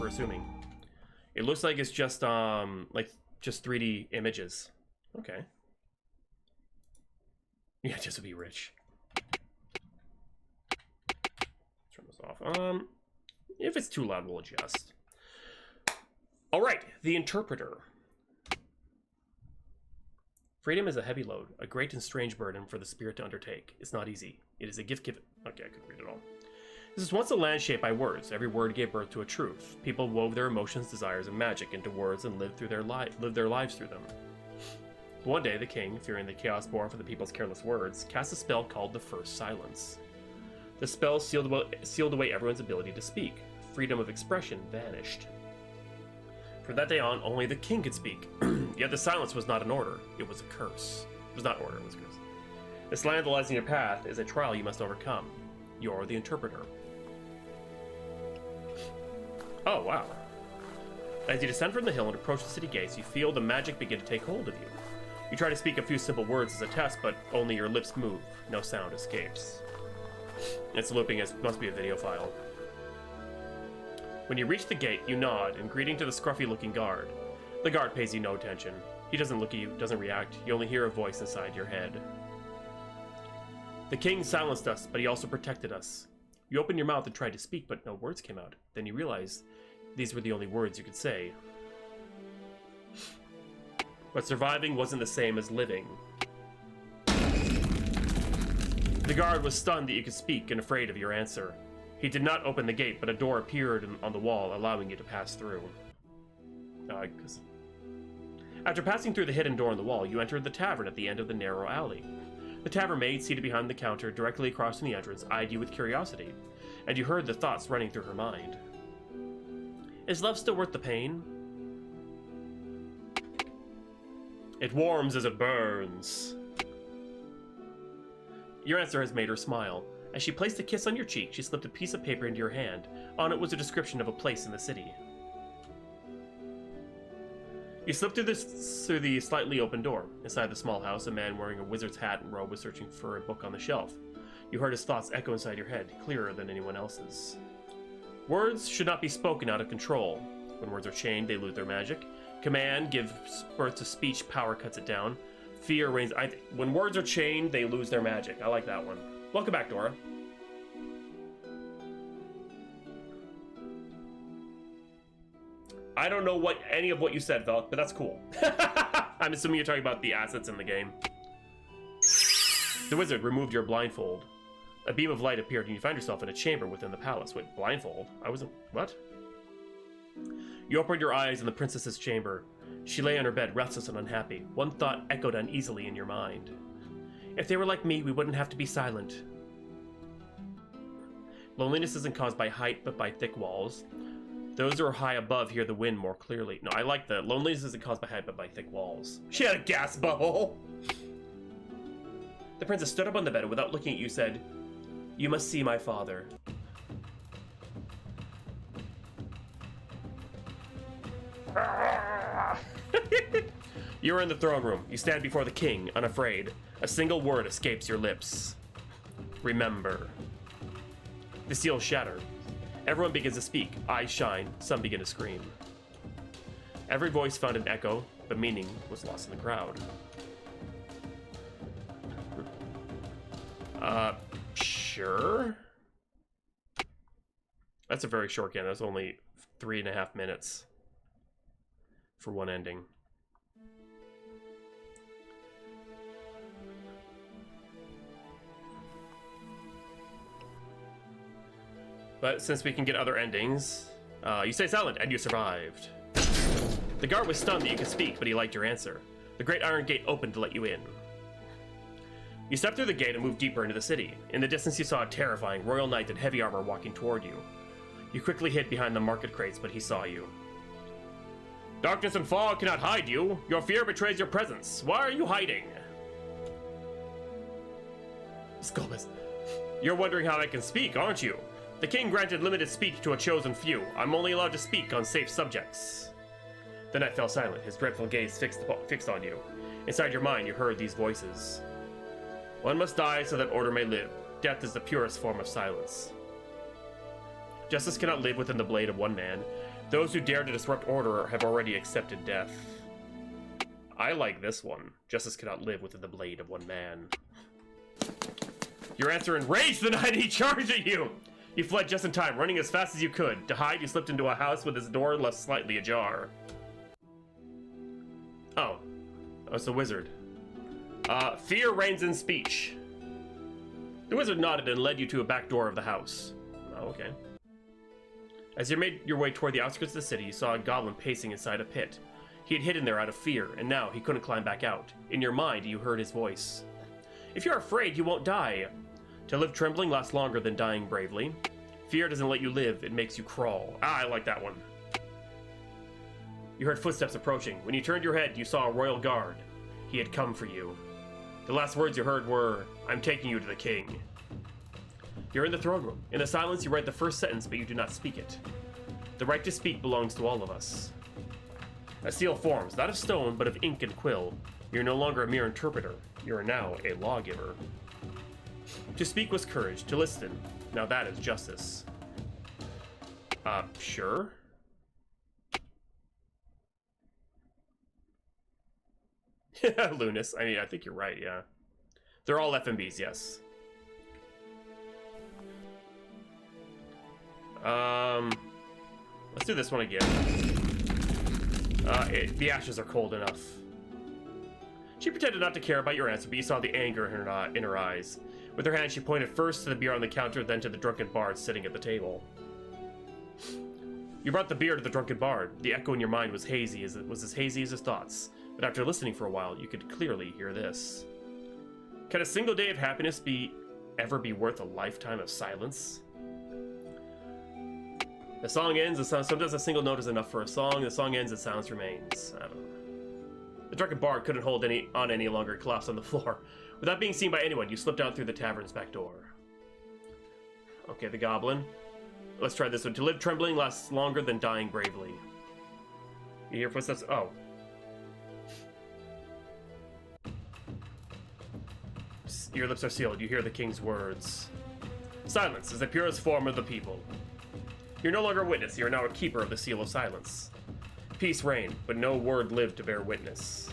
for assuming. It looks like it's just just 3D images. Okay. Yeah, just to be rich. Turn this off. If it's too loud, we'll adjust. All right, the interpreter. Freedom is a heavy load, a great and strange burden for the spirit to undertake. It's not easy. It is a gift given. Okay, I couldn't read it all. This was once a land shaped by words. Every word gave birth to a truth. People wove their emotions, desires, and magic into words and lived their lives through them. One day, the king, fearing the chaos born from the people's careless words, cast a spell called the First Silence. The spell sealed away everyone's ability to speak. Freedom of expression vanished. From that day on, only the king could speak. Yet the silence was not an order. It was a curse. It was not order, it was a curse. This land that lies in your path is a trial you must overcome. You're the interpreter. Oh, wow. As you descend from the hill and approach the city gates, you feel the magic begin to take hold of you. You try to speak a few simple words as a test, but only your lips move. No sound escapes. It's looping, it must be a video file. When you reach the gate, you nod in greeting to the scruffy-looking guard. The guard pays you no attention. He doesn't look at you, doesn't react. You only hear a voice inside your head. The king silenced us, but he also protected us. You opened your mouth and tried to speak, but no words came out. Then you realized these were the only words you could say. But surviving wasn't the same as living. The guard was stunned that you could speak and afraid of your answer. He did not open the gate, but a door appeared on the wall, allowing you to pass through. After passing through the hidden door in the wall, you entered the tavern at the end of the narrow alley. The tavern maid, seated behind the counter directly across from the entrance, eyed you with curiosity, and you heard the thoughts running through her mind. Is love still worth the pain? It warms as it burns. Your answer has made her smile. As she placed a kiss on your cheek, she slipped a piece of paper into your hand. On it was a description of a place in the city. You slipped through the slightly open door. Inside the small house, a man wearing a wizard's hat and robe was searching for a book on the shelf. You heard his thoughts echo inside your head, clearer than anyone else's. Words should not be spoken out of control. When words are chained, they lose their magic. Command gives birth to speech, power cuts it down. Fear reigns. When words are chained, they lose their magic. I like that one. Welcome back, Dora. I don't know any of what you said, Velk, but that's cool. I'm assuming you're talking about the assets in the game. The wizard removed your blindfold. A beam of light appeared and you find yourself in a chamber within the palace. Wait, blindfold? What? You opened your eyes in the princess's chamber. She lay on her bed, restless and unhappy. One thought echoed uneasily in your mind. If they were like me, we wouldn't have to be silent. Loneliness isn't caused by height, but by thick walls. Those who are high above hear the wind more clearly. No, I like that. Loneliness isn't caused by height, but by thick walls. She had a gas bubble! The princess stood up on the bed and without looking at you said, "You must see my father." You are in the throne room. You stand before the king, unafraid. A single word escapes your lips. Remember. The seals shatter. Everyone begins to speak. Eyes shine. Some begin to scream. Every voice found an echo, but meaning was lost in the crowd. Sure? That's a very short game. That's only 3.5 minutes for one ending. But since we can get other endings, you stay silent and you survived. The guard was stunned that you could speak, but he liked your answer. The great iron gate opened to let you in. You stepped through the gate and moved deeper into the city. In the distance you saw a terrifying royal knight in heavy armor walking toward you. You quickly hid behind the market crates, but he saw you. Darkness and fog cannot hide you. Your fear betrays your presence. Why are you hiding? Scolbus, you're wondering how I can speak, aren't you? The king granted limited speech to a chosen few. I'm only allowed to speak on safe subjects. The knight fell silent, his dreadful gaze fixed on you. Inside your mind, you heard these voices. One must die so that order may live. Death is the purest form of silence. Justice cannot live within the blade of one man. Those who dare to disrupt order have already accepted death. I like this one. Justice cannot live within the blade of one man. Your answer enraged the knight, and he charged at you! You fled just in time, running as fast as you could. To hide, you slipped into a house with its door left slightly ajar. Oh. Oh, it's the wizard. Fear reigns in speech. The wizard nodded and led you to a back door of the house. Oh, okay. As you made your way toward the outskirts of the city, you saw a goblin pacing inside a pit. He had hidden there out of fear, and now he couldn't climb back out. In your mind, you heard his voice. If you're afraid, you won't die. To live trembling lasts longer than dying bravely. Fear doesn't let you live, it makes you crawl. Ah, I like that one. You heard footsteps approaching. When you turned your head, you saw a royal guard. He had come for you. The last words you heard were, "I'm taking you to the king." You're in the throne room. In the silence, you write the first sentence, but you do not speak it. The right to speak belongs to all of us. A seal forms, not of stone, but of ink and quill. You're no longer a mere interpreter. You are now a lawgiver. To speak was courage, to listen, now that is justice. Sure? Lunas, I mean, I think you're right, yeah. They're all FMBs, yes. Let's do this one again. The ashes are cold enough. She pretended not to care about your answer, but you saw the anger in her eyes. With her hand, she pointed first to the beer on the counter, then to the drunken bard sitting at the table. You brought the beer to the drunken bard. The echo in your mind was hazy, as hazy as his thoughts. But after listening for a while, you could clearly hear this. Can a single day of happiness ever be worth a lifetime of silence? The song ends, sometimes a single note is enough for a song. The song ends, and silence remains. I don't know. The drunken bard couldn't hold on any longer, collapsed on the floor. Without being seen by anyone, you slipped out through the tavern's back door. Okay, the goblin. Let's try this one. To live trembling lasts longer than dying bravely. You hear footsteps? Oh. Your lips are sealed. You hear the king's words. Silence is the purest form of the people. You're no longer a witness. You are now a keeper of the seal of silence. Peace reigned, but no word lived to bear witness.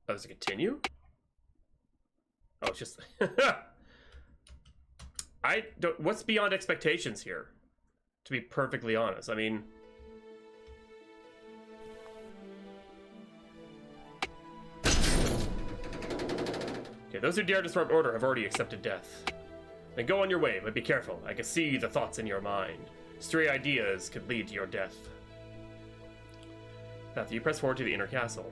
Oh, does it continue? Oh, it's just... I don't... What's beyond expectations here? To be perfectly honest. I mean... Okay, those who dare disrupt order have already accepted death. Then go on your way, but be careful. I can see the thoughts in your mind. Stray ideas could lead to your death. After you press forward to the inner castle.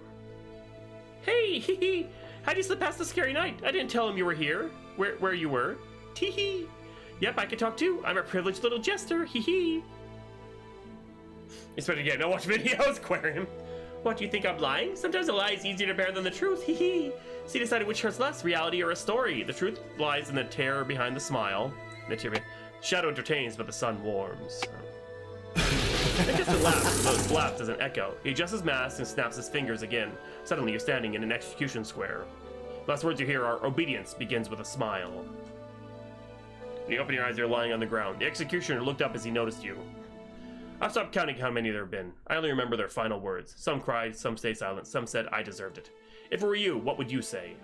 Hey, hee hee! How'd you slip past the scary knight? I didn't tell him you were here. Where you were. Tee hee! Yep, I can talk too. I'm a privileged little jester. Hee hee! Inspector again. Now watch videos, Aquarium. What, do you think I'm lying? Sometimes a lie is easier to bear than the truth. Hee hee! See, decided which hurts less, reality or a story. The truth lies in the terror behind the smile. Shadow entertains, but the sun warms. It just laughs as an echo. He adjusts his mask and snaps his fingers again. Suddenly, you're standing in an execution square. Last words you hear are, "Obedience begins with a smile." When you open your eyes, you're lying on the ground. The executioner looked up as he noticed you. I've stopped counting how many there have been. I only remember their final words. Some cried, some stayed silent, some said, "I deserved it." If it were you, what would you say?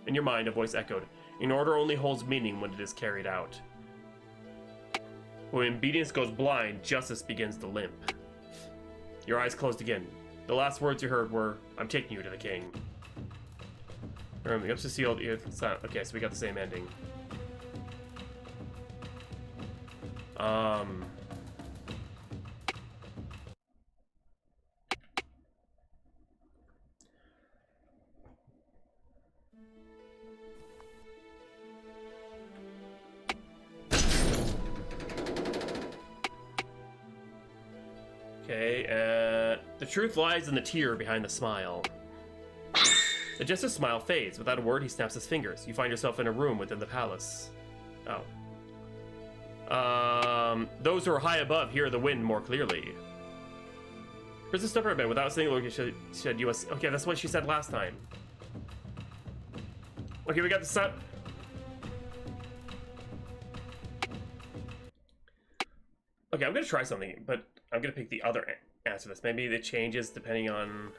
In your mind, a voice echoed, "An order only holds meaning when it is carried out." When obedience goes blind, justice begins to limp. Your eyes closed again. The last words you heard were, "I'm taking you to the king." Remember, you have to see all the... Okay, so we got the same ending. Okay, the truth lies in the tear behind the smile. The jester's smile fades. Without a word, he snaps his fingers. You find yourself in a room within the palace. Oh. Those who are high above hear the wind more clearly. Princess stubborn bit without saying, look, she said US. Okay, that's what she said last time. Okay, we got the sun. Okay, I'm gonna try something, but I'm gonna pick the other answer to this. Maybe it changes depending on...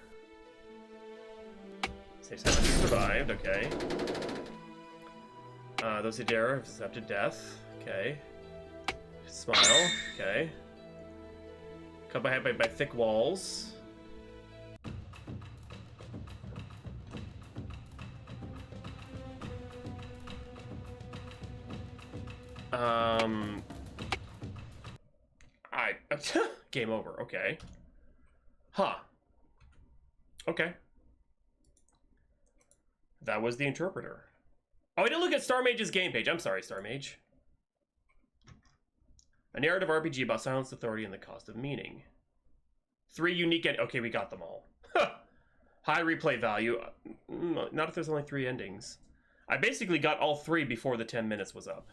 Say, survived, okay. Those who dare have accepted death, okay. Smile, okay. Cut by head by thick walls. Game over, okay. Huh. Okay. That was the interpreter. Oh, I didn't look at Star Mage's game page. I'm sorry, Star Mage. A narrative RPG about silence, authority, and the cost of meaning. 3 unique okay, we got them all. High replay value. Not if there's only 3 endings. I basically got all 3 before the 10 minutes was up.